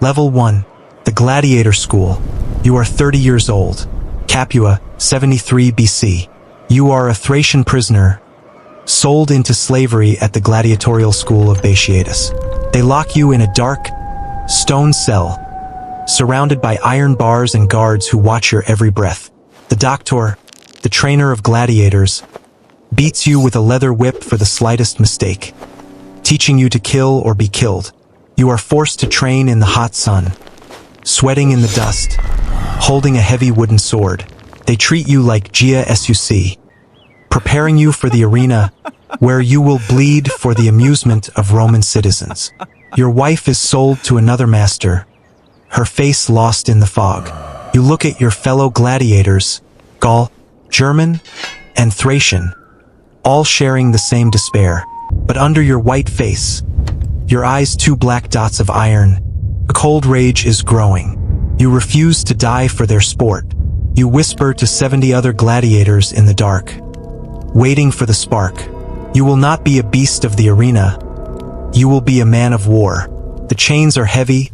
Level 1. The Gladiator School. You are 30 years old. Capua, 73 BC. You are a Thracian prisoner, sold into slavery at the gladiatorial school of Betrayals. They lock you in a dark, stone cell, surrounded by iron bars and guards who watch your every breath. The doctor, the trainer of gladiators, beats you with a leather whip for the slightest mistake, teaching you to kill or be killed. You are forced to train in the hot sun, sweating in the dust, holding a heavy wooden sword. They treat you like Gia Suc, preparing you for the arena where you will bleed for the amusement of Roman citizens. Your wife is sold to another master, her face lost in the fog. You look at your fellow gladiators, Gaul, German, and Thracian, all sharing the same despair. But under your white face, your eyes two black dots of iron, a cold rage is growing. You refuse to die for their sport. You whisper to 70 other gladiators in the dark, waiting for the spark. You will not be a beast of the arena. You will be a man of war. The chains are heavy,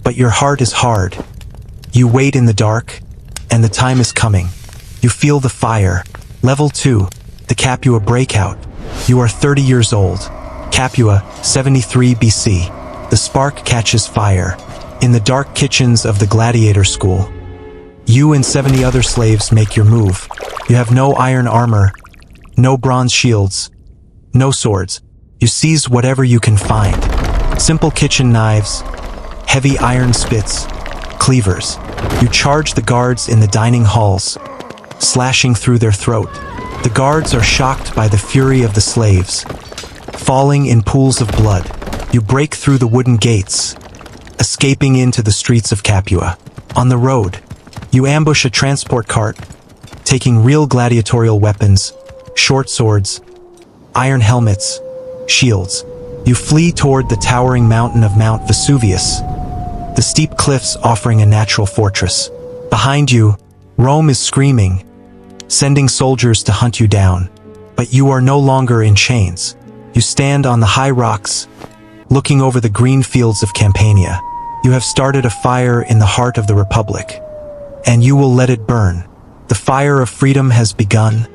but your heart is hard. You wait in the dark, and the time is coming. You feel the fire. Level 2. The Capua Breakout. You are 30 years old. Capua, 73 BC. The spark catches fire. In the dark kitchens of the gladiator school, you and 70 other slaves make your move. You have no iron armor, no bronze shields, no swords. You seize whatever you can find. Simple kitchen knives, heavy iron spits, cleavers. You charge the guards in the dining halls, slashing through their throat. The guards are shocked by the fury of the slaves, falling in pools of blood. You break through the wooden gates, escaping into the streets of Capua. On the road, you ambush a transport cart, taking real gladiatorial weapons, short swords, iron helmets, shields. You flee toward the towering mountain of Mount Vesuvius, the steep cliffs offering a natural fortress. Behind you, Rome is screaming, sending soldiers to hunt you down. But you are no longer in chains. You stand on the high rocks, looking over the green fields of Campania. You have started a fire in the heart of the Republic, and you will let it burn. The fire of freedom has begun,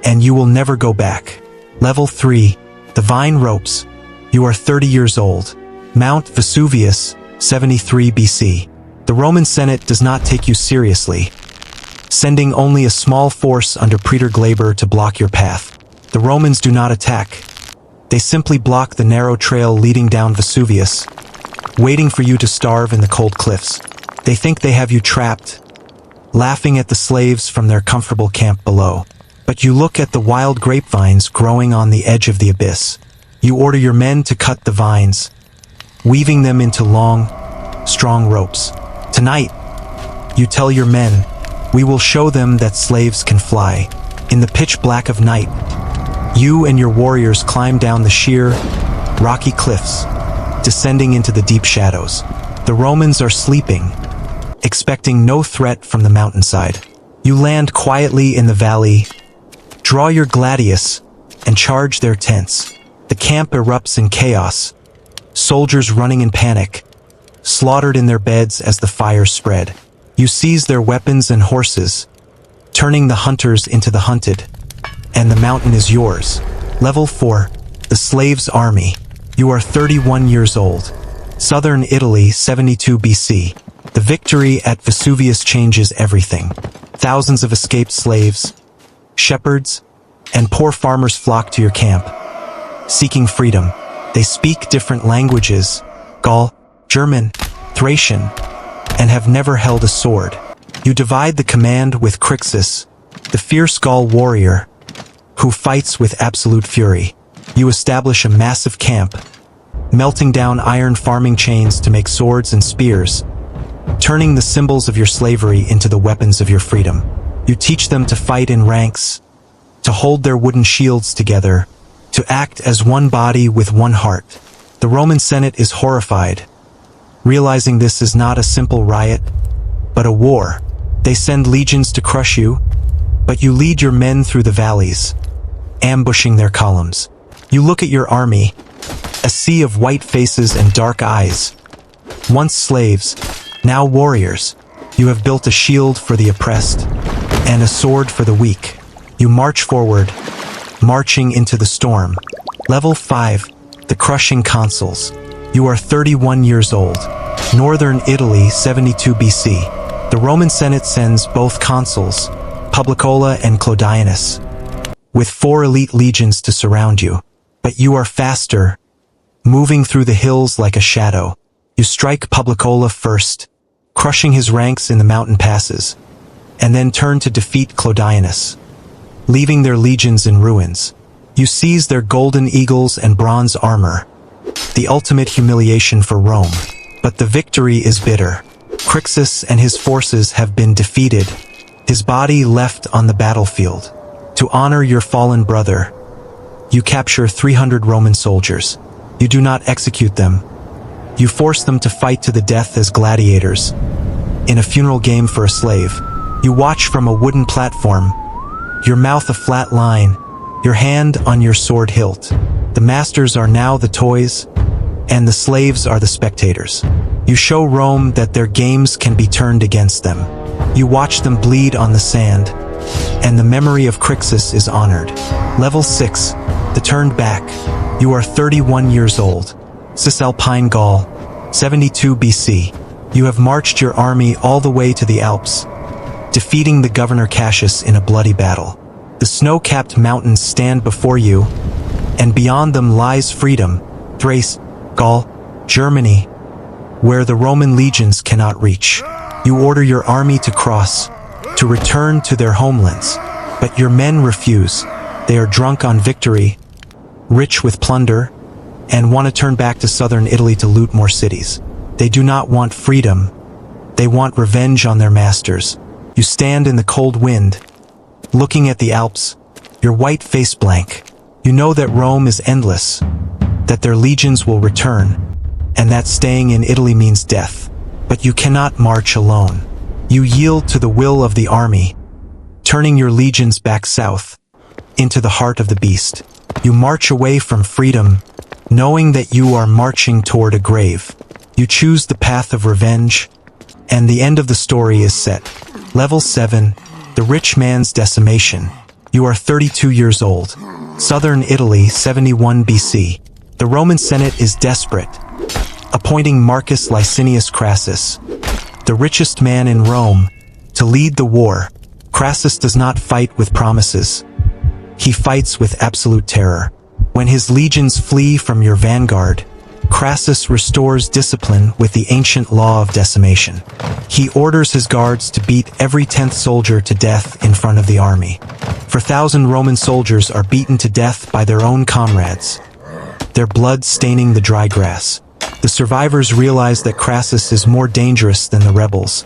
and you will never go back. Level 3. The Vine Ropes. You are 30 years old. Mount Vesuvius, 73 BC. The Roman Senate does not take you seriously, sending only a small force under Praetor Glaber to block your path. The Romans do not attack. They simply block the narrow trail leading down Vesuvius, waiting for you to starve in the cold cliffs. They think they have you trapped, laughing at the slaves from their comfortable camp below. But you look at the wild grapevines growing on the edge of the abyss. You order your men to cut the vines, weaving them into long, strong ropes. Tonight, you tell your men, we will show them that slaves can fly. In the pitch black of night, you and your warriors climb down the sheer, rocky cliffs, descending into the deep shadows. The Romans are sleeping, expecting no threat from the mountainside. You land quietly in the valley, draw your gladius, and charge their tents. The camp erupts in chaos, soldiers running in panic, slaughtered in their beds as the fires spread. You seize their weapons and horses, turning the hunters into the hunted, and the mountain is yours. Level 4. The Slaves' Army. You are 31 years old. Southern Italy, 72 BC. The victory at Vesuvius changes everything. Thousands of escaped slaves, shepherds, and poor farmers flock to your camp, seeking freedom. They speak different languages, Gaul, German, Thracian, and have never held a sword. You divide the command with Crixus, the fierce Gaul warrior, who fights with absolute fury. You establish a massive camp, melting down iron farming chains to make swords and spears, turning the symbols of your slavery into the weapons of your freedom. You teach them to fight in ranks, to hold their wooden shields together, to act as one body with one heart. The Roman Senate is horrified, realizing this is not a simple riot, but a war. They send legions to crush you, but you lead your men through the valleys, ambushing their columns. You look at your army, a sea of white faces and dark eyes, Once slaves, now warriors. You have built a shield for the oppressed and a sword for the weak. You march forward, marching into the storm. Level 5, the crushing consuls. You are 31 years old. Northern Italy, 72 BC. The Roman Senate sends both consuls, Publicola and Clodianus, with 4 elite legions to surround you. But you are faster, moving through the hills like a shadow. You strike Publicola first, crushing his ranks in the mountain passes, and then turn to defeat Clodianus, leaving their legions in ruins. You seize their golden eagles and bronze armor, the ultimate humiliation for Rome. But the victory is bitter. Crixus and his forces have been defeated, his body left on the battlefield. To honor your fallen brother, you capture 300 Roman soldiers. You do not execute them. You force them to fight to the death as gladiators. In a funeral game for a slave, you watch from a wooden platform, your mouth a flat line, your hand on your sword hilt. The masters are now the toys, and the slaves are the spectators. You show Rome that their games can be turned against them. You watch them bleed on the sand, and the memory of Crixus is honored. Level 6, the turned back. You are 31 years old. Cisalpine Gaul, 72 BC. You have marched your army all the way to the Alps, defeating the governor Cassius in a bloody battle. The snow-capped mountains stand before you, and beyond them lies freedom, Thrace, Gaul, Germany, where the Roman legions cannot reach. You order your army to cross, to return to their homelands, but your men refuse. They are drunk on victory, rich with plunder, and want to turn back to southern Italy to loot more cities. They do not want freedom. They want revenge on their masters. You stand in the cold wind, looking at the Alps, your white face blank. You know that Rome is endless, that their legions will return, and that staying in Italy means death. But you cannot march alone. You yield to the will of the army, turning your legions back south, into the heart of the beast. You march away from freedom, knowing that you are marching toward a grave. You choose the path of revenge, and the end of the story is set. Level 7, the rich man's decimation. You are 32 years old. Southern Italy, 71 BC. The Roman Senate is desperate, appointing Marcus Licinius Crassus, the richest man in Rome, to lead the war. Crassus does not fight with promises. He fights with absolute terror. When his legions flee from your vanguard, Crassus restores discipline with the ancient law of decimation. He orders his guards to beat every 10th soldier to death in front of the army. 4,000 Roman soldiers are beaten to death by their own comrades, their blood staining the dry grass. The survivors realize that Crassus is more dangerous than the rebels,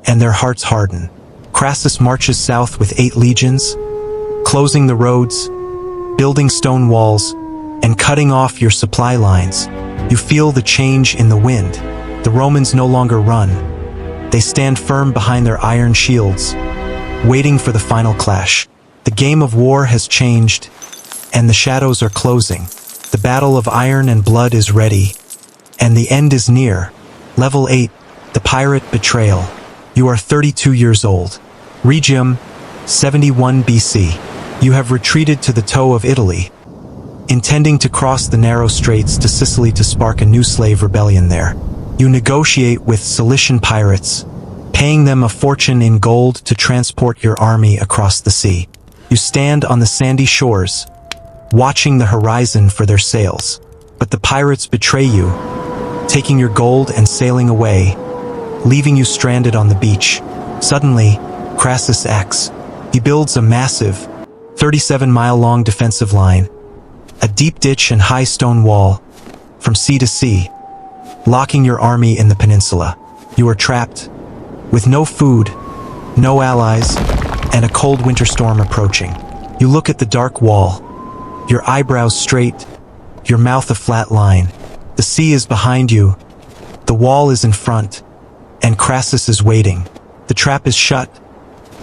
and their hearts harden. Crassus marches south with 8 legions, closing the roads, building stone walls, and cutting off your supply lines. You feel the change in the wind. The Romans no longer run. They stand firm behind their iron shields, waiting for the final clash. The game of war has changed, and the shadows are closing. The battle of iron and blood is ready, and the end is near. Level 8, the pirate betrayal. You are 32 years old. Regium, 71 BC. You have retreated to the toe of Italy, intending to cross the narrow straits to Sicily to spark a new slave rebellion there. You negotiate with Cilician pirates, paying them a fortune in gold to transport your army across the sea. You stand on the sandy shores, watching the horizon for their sails. But the pirates betray you, taking your gold and sailing away, leaving you stranded on the beach. Suddenly, Crassus acts. He builds a massive, 37-mile-long defensive line, a deep ditch and high stone wall, from sea to sea, locking your army in the peninsula. You are trapped, with no food, no allies, and a cold winter storm approaching. You look at the dark wall, your eyebrows straight, your mouth a flat line. The sea is behind you, the wall is in front, and Crassus is waiting. The trap is shut,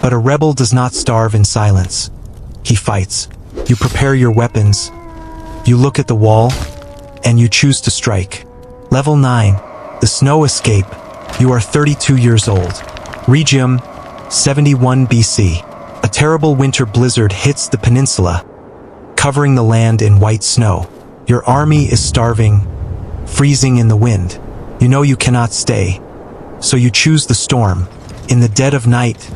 but a rebel does not starve in silence. He fights. You prepare your weapons, you look at the wall, and you choose to strike. Level 9, the The snow escape. You are 32 years old. Regium, 71 BC. A terrible winter blizzard hits the peninsula, covering the land in white snow. Your army is starving, freezing in the wind. You know you cannot stay, so you choose the storm. In the dead of night,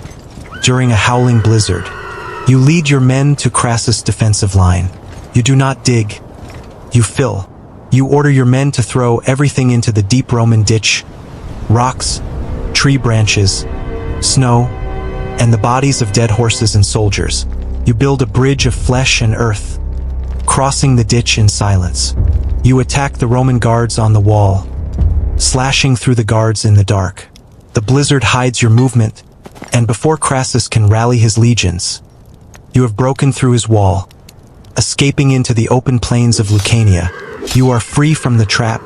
during a howling blizzard, you lead your men to Crassus' defensive line. You do not dig, you fill. You order your men to throw everything into the deep Roman ditch: rocks, tree branches, snow, and the bodies of dead horses and soldiers. You build a bridge of flesh and earth, crossing the ditch in silence. You attack the Roman guards on the wall, slashing through the guards in the dark. The blizzard hides your movement, and before Crassus can rally his legions, you have broken through his wall, escaping into the open plains of Lucania. You are free from the trap,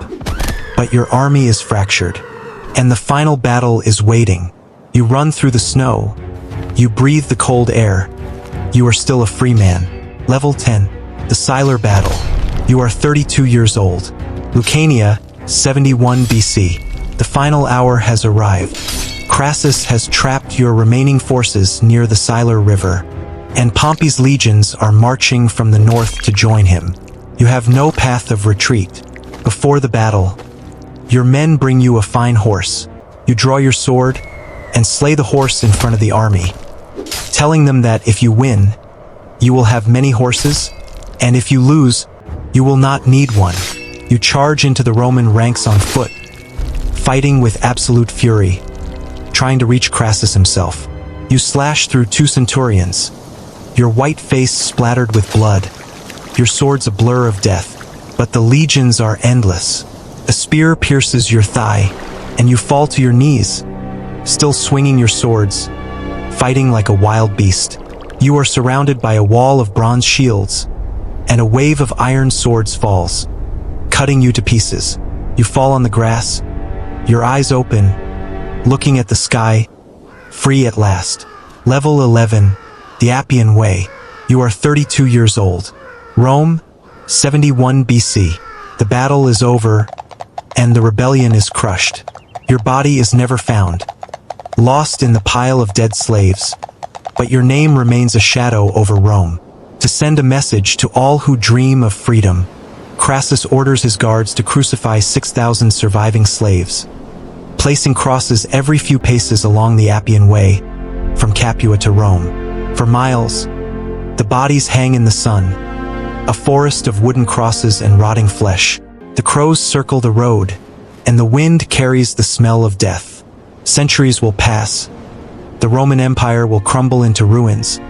but your army is fractured, and the final battle is waiting. You run through the snow, you breathe the cold air. You are still a free man. Level 10, the Siler Battle. You are 32 years old. Lucania, 71 BC. The final hour has arrived. Crassus has trapped your remaining forces near the Siler River, and Pompey's legions are marching from the north to join him. You have no path of retreat. Before the battle, your men bring you a fine horse. You draw your sword and slay the horse in front of the army, telling them that if you win, you will have many horses, and if you lose, you will not need one. You charge into the Roman ranks on foot, fighting with absolute fury, trying to reach Crassus himself. You slash through 2 centurions, your white face splattered with blood, your swords a blur of death, but the legions are endless. A spear pierces your thigh, and you fall to your knees, still swinging your swords, fighting like a wild beast. You are surrounded by a wall of bronze shields, and a wave of iron swords falls, cutting you to pieces. You fall on the grass, your eyes open, looking at the sky, free at last. Level 11, the Appian Way. You are 32 years old. Rome, 71 BC. The battle is over, and the rebellion is crushed. Your body is never found, lost in the pile of dead slaves, but your name remains a shadow over Rome. To send a message to all who dream of freedom, Crassus orders his guards to crucify 6,000 surviving slaves, placing crosses every few paces along the Appian Way, from Capua to Rome. For miles, the bodies hang in the sun, a forest of wooden crosses and rotting flesh. The crows circle the road, and the wind carries the smell of death. Centuries will pass, the Roman Empire will crumble into ruins,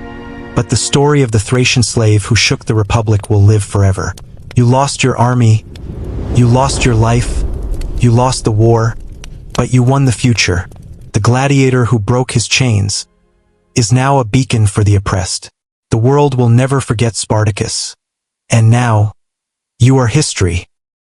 but the story of the Thracian slave who shook the Republic will live forever. You lost your army, you lost your life, you lost the war, but you won the future. The gladiator who broke his chains is now a beacon for the oppressed. The world will never forget Spartacus. And now, you are history.